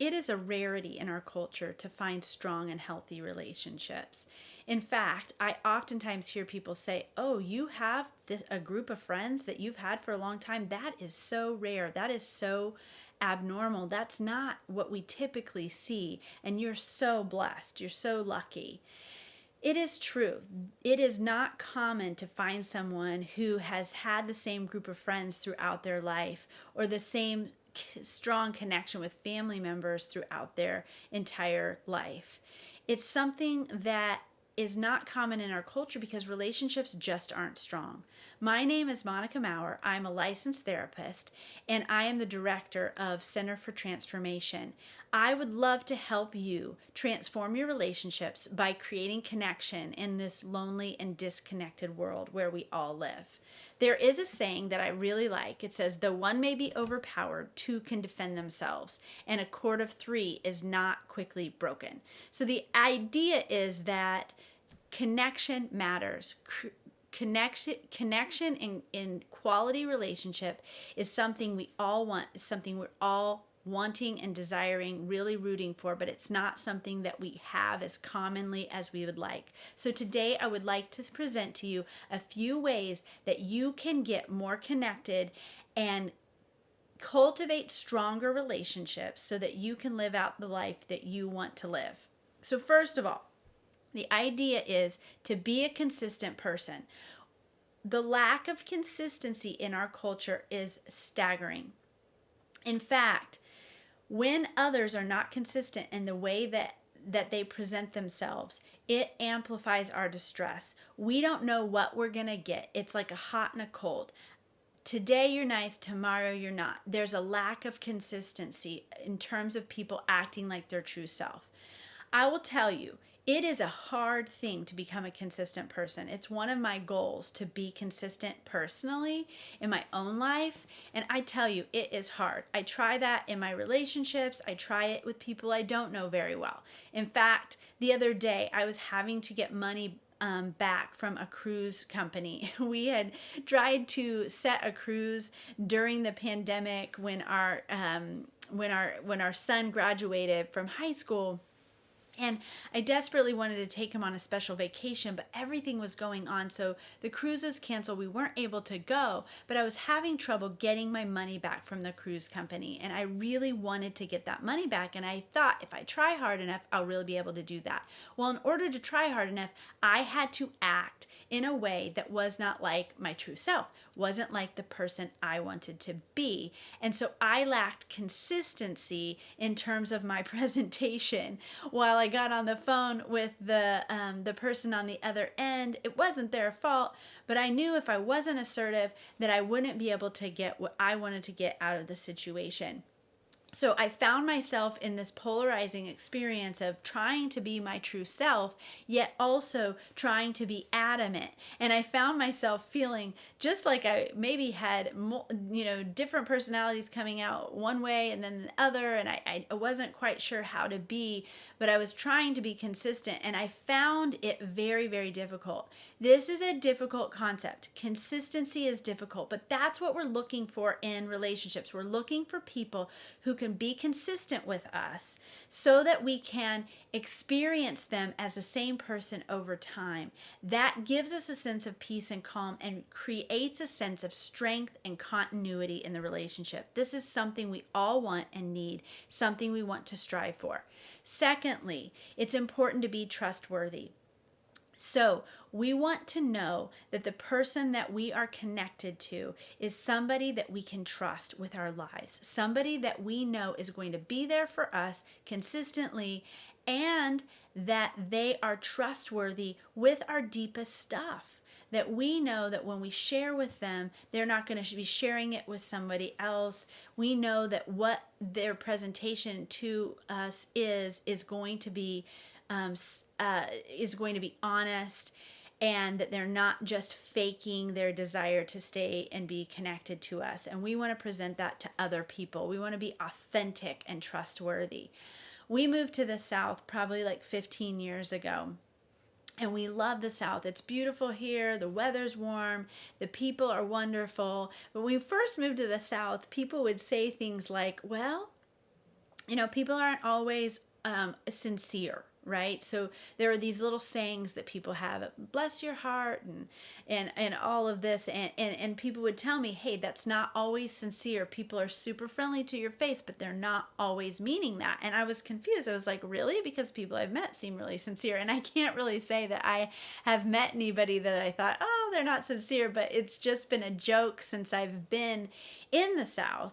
It is a rarity in our culture to find strong and healthy relationships. In fact, I oftentimes hear people say, "Oh, you have a group of friends that you've had for a long time. That is so rare. That is so abnormal. That's not what we typically see. And you're so blessed. You're so lucky." It is true. It is not common to find someone who has had the same group of friends throughout their life or the same strong connection with family members throughout their entire life. It's something that is not common in our culture because relationships just aren't strong. My name is Monica Mouer. I'm a licensed therapist, and I am the director of Center for Transformation. I would love to help you transform your relationships by creating connection in this lonely and disconnected world where we all live. There is a saying that I really like. It says, "Though one may be overpowered, two can defend themselves, and a cord of three is not quickly broken." So the idea is that connection matters. Connection in quality relationship is something we all want, something we're all wanting and desiring, really rooting for, but it's not something that we have as commonly as we would like. So today I would like to present to you a few ways that you can get more connected and cultivate stronger relationships so that you can live out the life that you want to live. So first of all, the idea is to be a consistent person. The lack of consistency in our culture is staggering. In fact, when others are not consistent in the way that they present themselves, it amplifies our distress. We don't know what we're going to get. It's like a hot and a cold. Today you're nice, tomorrow you're not. There's a lack of consistency in terms of people acting like their true self. I will tell you, it is a hard thing to become a consistent person. It's one of my goals to be consistent personally in my own life. And I tell you, it is hard. I try that in my relationships. I try it with people I don't know very well. In fact, the other day I was having to get money back from a cruise company. We had tried to set a cruise during the pandemic when our son graduated from high school. And I desperately wanted to take him on a special vacation, but everything was going on, so the cruise was canceled. We weren't able to go, but I was having trouble getting my money back from the cruise company, and I really wanted to get that money back, and I thought if I try hard enough, I'll really be able to do that. Well, in order to try hard enough, I had to act in a way that was not like my true self, wasn't like the person I wanted to be. And so I lacked consistency in terms of my presentation. While I got on the phone with the person on the other end, it wasn't their fault, but I knew if I wasn't assertive that I wouldn't be able to get what I wanted to get out of the situation. So I found myself in this polarizing experience of trying to be my true self, yet also trying to be adamant. And I found myself feeling just like I maybe had, different personalities coming out one way and then the other. And I wasn't quite sure how to be, but I was trying to be consistent. And I found it very, very difficult. This is a difficult concept. Consistency is difficult, but that's what we're looking for in relationships. We're looking for people who can be consistent with us so that we can experience them as the same person over time. That gives us a sense of peace and calm and creates a sense of strength and continuity in the relationship. This is something we all want and need, something we want to strive for. Secondly, it's important to be trustworthy. So we want to know that the person that we are connected to is somebody that we can trust with our lives, somebody that we know is going to be there for us consistently, and that they are trustworthy with our deepest stuff. That we know that when we share with them, they're not going to be sharing it with somebody else. We know that what their presentation to us is going to be honest, and that they're not just faking their desire to stay and be connected to us. And we want to present that to other people. We want to be authentic and trustworthy. We moved to the South probably like 15 years ago. And we love the South. It's beautiful here. The weather's warm. The people are wonderful. But when we first moved to the South, people would say things like, well, People aren't always sincere, right? So there are these little sayings that people have, bless your heart, and all of this, and people would tell me, hey, that's not always sincere. People are super friendly to your face, but they're not always meaning that. And I was confused. I was like, really? Because people I've met seem really sincere, and I can't really say that I have met anybody that I thought, oh, they're not sincere, but it's just been a joke since I've been in the South,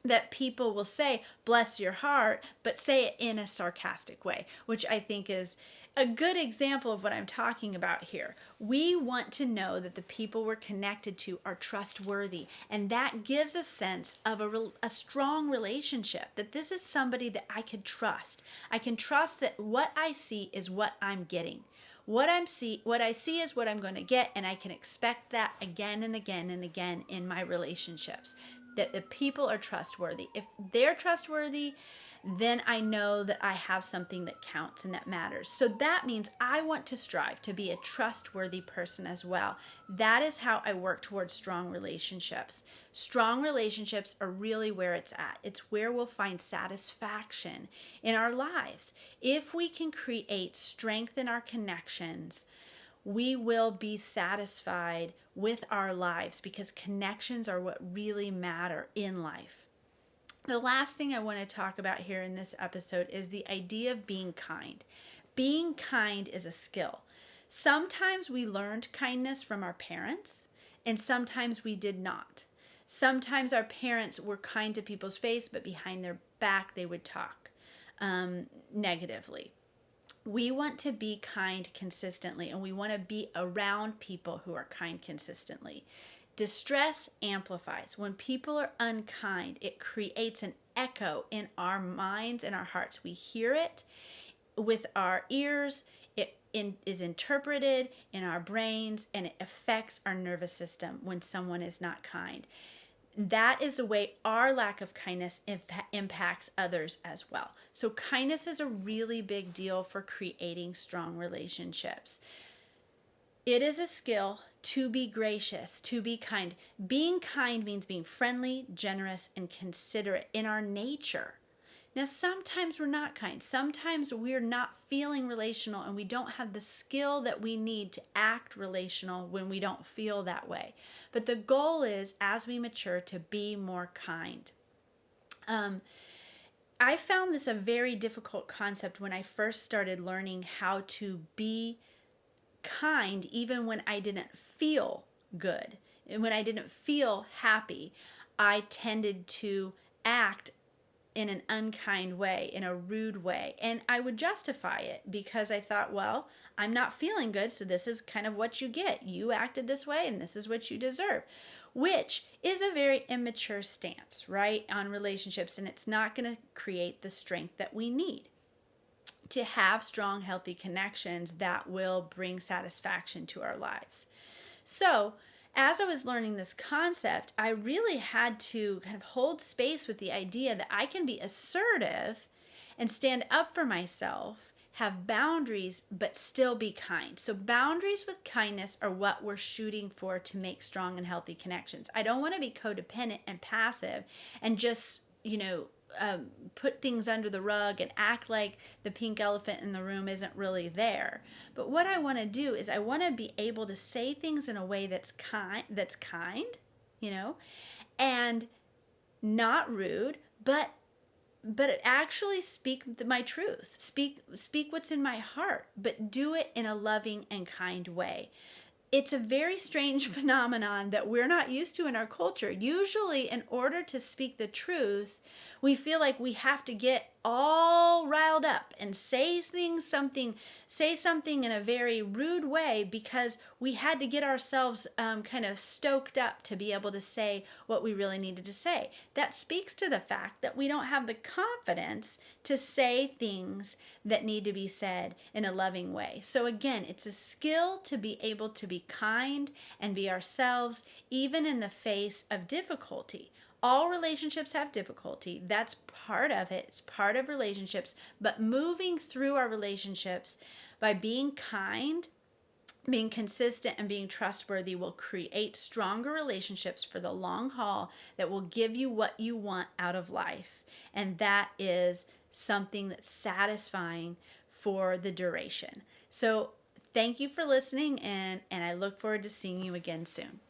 that people will say, bless your heart, but say it in a sarcastic way, which I think is a good example of what I'm talking about here. We want to know that the people we're connected to are trustworthy, and that gives a sense of a strong relationship, that this is somebody that I can trust. I can trust that what I see is what I'm getting. What I see is what I'm going to get, and I can expect that again and again and again in my relationships. That the people are trustworthy. If they're trustworthy, then I know that I have something that counts and that matters. So that means I want to strive to be a trustworthy person as well. That is how I work towards strong relationships. Strong relationships are really where it's at. It's where we'll find satisfaction in our lives. If we can create strength in our connections, we will be satisfied with our lives, because connections are what really matter in life. The last thing I want to talk about here in this episode is the idea of being kind. Being kind is a skill. Sometimes we learned kindness from our parents, and sometimes we did not. Sometimes our parents were kind to people's face, but behind their back they would talk negatively. We want to be kind consistently, and we want to be around people who are kind consistently. Distress amplifies. When people are unkind, it creates an echo in our minds and our hearts. We hear it with our ears. It is interpreted in our brains, and it affects our nervous system when someone is not kind. That is the way our lack of kindness impacts others as well. So kindness is a really big deal for creating strong relationships. It is a skill to be gracious, to be kind. Being kind means being friendly, generous, and considerate in our nature. Now, sometimes we're not kind. Sometimes we're not feeling relational, and we don't have the skill that we need to act relational when we don't feel that way. But the goal is, as we mature, to be more kind. I found this a very difficult concept when I first started learning how to be kind, even when I didn't feel good. And when I didn't feel happy, I tended to act in an unkind way, in a rude way. And I would justify it because I thought, well, I'm not feeling good, so this is kind of what you get. You acted this way, and this is what you deserve, which is a very immature stance, right, on relationships, and it's not going to create the strength that we need to have strong, healthy connections that will bring satisfaction to our lives. So, as I was learning this concept, I really had to kind of hold space with the idea that I can be assertive and stand up for myself, have boundaries, but still be kind. So boundaries with kindness are what we're shooting for to make strong and healthy connections. I don't want to be codependent and passive and just, put things under the rug and act like the pink elephant in the room isn't really there. But what I want to do is I want to be able to say things in a way that's kind, and not rude, but actually speak my truth. Speak what's in my heart, but do it in a loving and kind way. It's a very strange phenomenon that we're not used to in our culture. Usually, in order to speak the truth, we feel like we have to get all riled up and say something in a very rude way because we had to get ourselves kind of stoked up to be able to say what we really needed to say. That speaks to the fact that we don't have the confidence to say things that need to be said in a loving way. So again, it's a skill to be able to be kind and be ourselves even in the face of difficulty. All relationships have difficulty. That's part of it. It's part of relationships. But moving through our relationships by being kind Being consistent and being trustworthy will create stronger relationships for the long haul that will give you what you want out of life. And that is something that's satisfying for the duration. So thank you for listening, and I look forward to seeing you again soon.